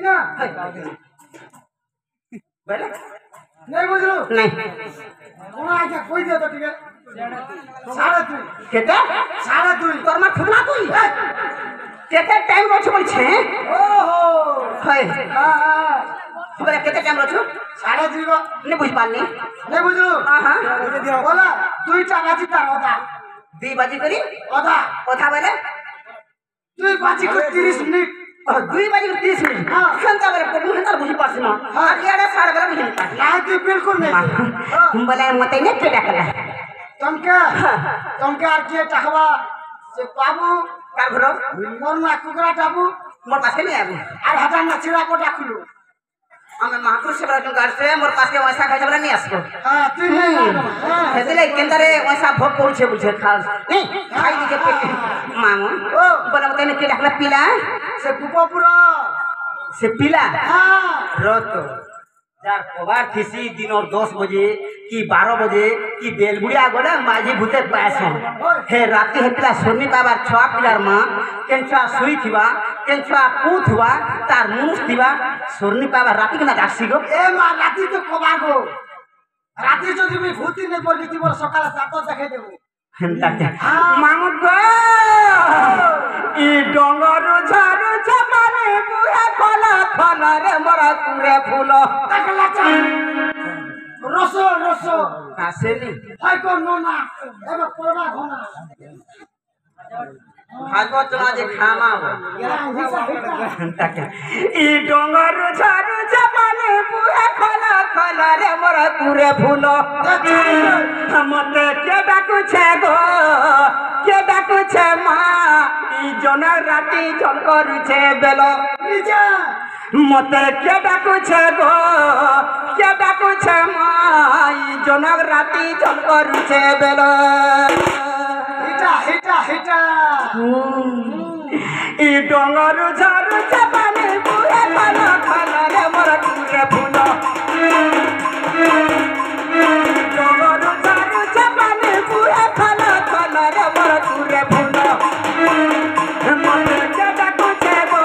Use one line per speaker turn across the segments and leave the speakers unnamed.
ना
बोले
नहीं बुझलु
नहीं
कोना आजा कोई दे तो ठीक है 2.5
केते
2.5
तोर मा खुदना तुई केते टाइम रोछ बोल छे
ओहो
हाय
हां
बोले केते टाइम रोछ
2.5 को
नहीं बुझ पानी
नहीं बुझलु
हां
बोला 2 टाका जिता होता
2 बजे करी
ओदा
কথা বলে
2 बाजी को 30 मिनिट
2 बजे 30 मिनिट
हां
खंता बले पड़ी मैं बुझ पास ना
हां
एडे साड़ बले बुझ पास
ना तू बिल्कुल नहीं
हम बोले मते ने के डाकला
तुमके আর কে টাকবা সে বাবু
কার ঘর
মোর না কুকরা টাবু
मोर पास नहीं आबू
আর হাজার না ছিড়া को ডাকুলু
हमें महापुरुष से बड़ा गाड़ से मोर पास के वैसा खाई जबला नहीं आसको
हां तुई नहीं
हेतले केंदरे वैसा भोग पड़छे बुझे खाल नहीं खाई के पेट मामू ओ बोले मते ने के डाकला पीला
से कुपपुरा
से पीला
हां
रत यार कबार किसी दिन और 10 बजे कि 12 बजे कि बेलबुड़िया गोले माझी भूते पास हे राती हे पिला सोनी बाबा छवा पिलार मां केंछा सुई थिबा केंछा पू थिबा तार मुनुस थिबा सोनी बाबा राती केना डासी गो
ए मा राती तो कबार गो राती जो তুমি ভূতি নে পড়বি তুই বড় সকালে সাতো দেখাই দেব
হেমতা কে মামু গো ই ডঙ্গর ঝাড়ু ছাপারে বুয়া খলা খলা রে মরা কুরে ফুল
টাকলা চা রসো রসো
আসেনি
হয় কোন না এবার পড়বা ঘনা
ভাগবত না যে খামাব
হিসা হিসা
ই ডঙ্গর ঝাড়ু ছাপারে বুয়া খলা খলা রে মরা কুরে ফুল মতে কে ডাকুছে গো কে ডাকুছে মা ই জন রাতি জল করুছে বেল
নিজা
মতে কে ডাকুছে গো কে ডাকুছে মা ই জন রাতি জল করুছে বেল
হিটা হিটা হিটা
ই ডঙ্গর ঝাড়ু চাপানে বুড়ে খালা খালা রে মোর কুরে ফুল ডঙ্গর ঝাড়ু চাপানে বুড়ে খালা খালা রে মোর কুরে ফুল মতে কে ডাকুছে গো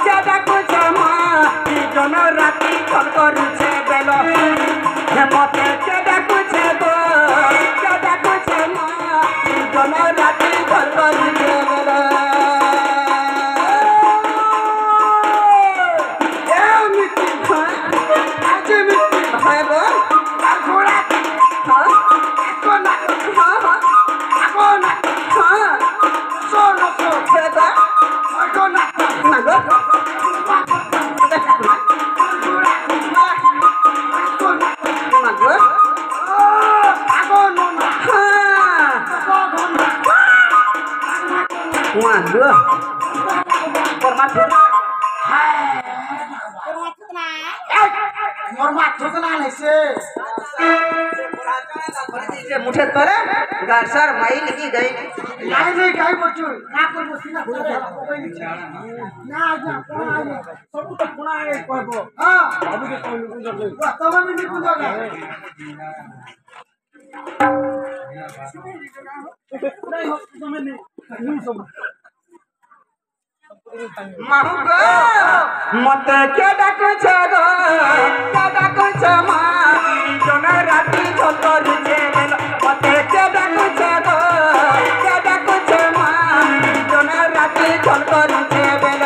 কে ডাকুছে মা ই জন রাতি জল করুছে বেল মতে কে ডাকুছে গো কে ডাকুছে মা ই জন রাতি জল করুছে বেল मुठे तोरे गारसर माई लिखी गई
নাই রে গাই বচু না করব সিনা করে না যা কোনা সব তো কোনা কইবো হ্যাঁ আমি কে কোন কোন যাবে তবে আমি কোন যাবে নাই হোক তুমি নি সব
माहू गो मते के डाकुछे गो के डाकुछे मा जन राती जल करुछे बेल मते के डाकुछे गो के डाकुछे मा जन राती जल करुछे बेल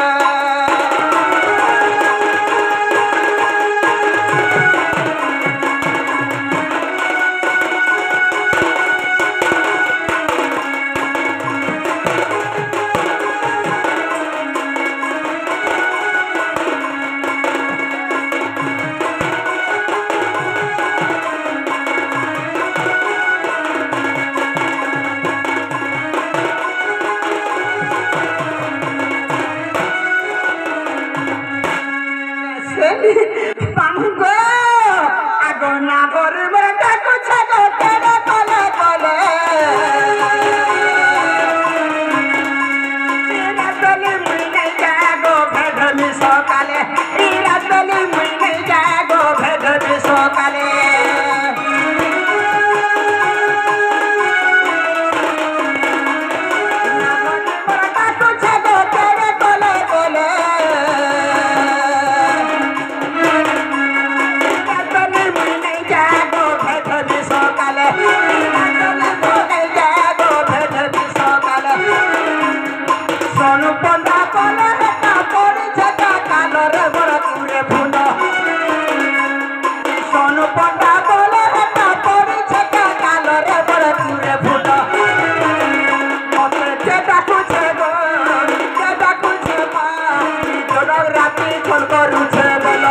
রাতি ঝোল করুছে বেল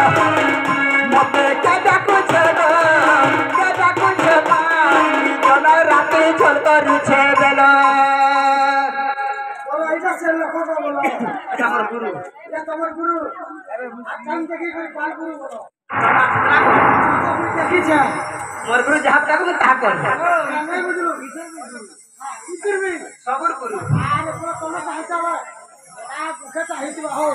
মতে কে ডাকুছে গো কে ডাকুছে মা জন রাতি ঝোল করুছে বেল
বলো এটা সে কথা বলো
আমার গুরু
এটা তোমার গুরু আকাম দেখি করে পাল গুরু বলো তুমি দেখিছে
মোর গুরু যাহা কাকু তাহা কর
নাই বুঝলো কিসের গুরু কি করবি
সবর গুরু
আরে পুরো তোমার সাহায্য হবে আ কথা হইতিবা হো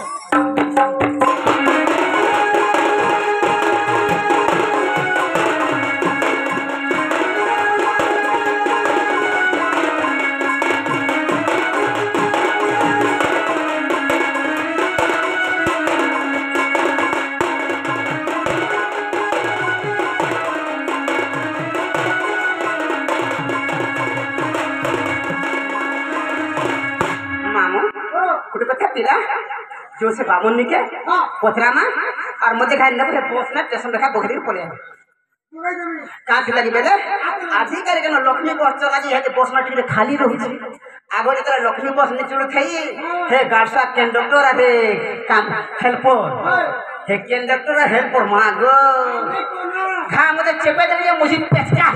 मामू कुछ कथा पिला जो से बामन निके
हां
पथरा में और मते खाई न बस ना स्टेशन रखा बकरी पले
তুই যাবি
का थिला कि बेले आधी करे के लक्ष्मी बस चला जी है बस ना टिकट खाली रहू आगो जे लक्ष्मी बस नि चुड़ खाई हे गार्डसा कंडक्टर अरे काम हेल्पर हे कंडक्टर हेल्पर मागो
কোনা
खा मते चेपे दे मुझे पेचका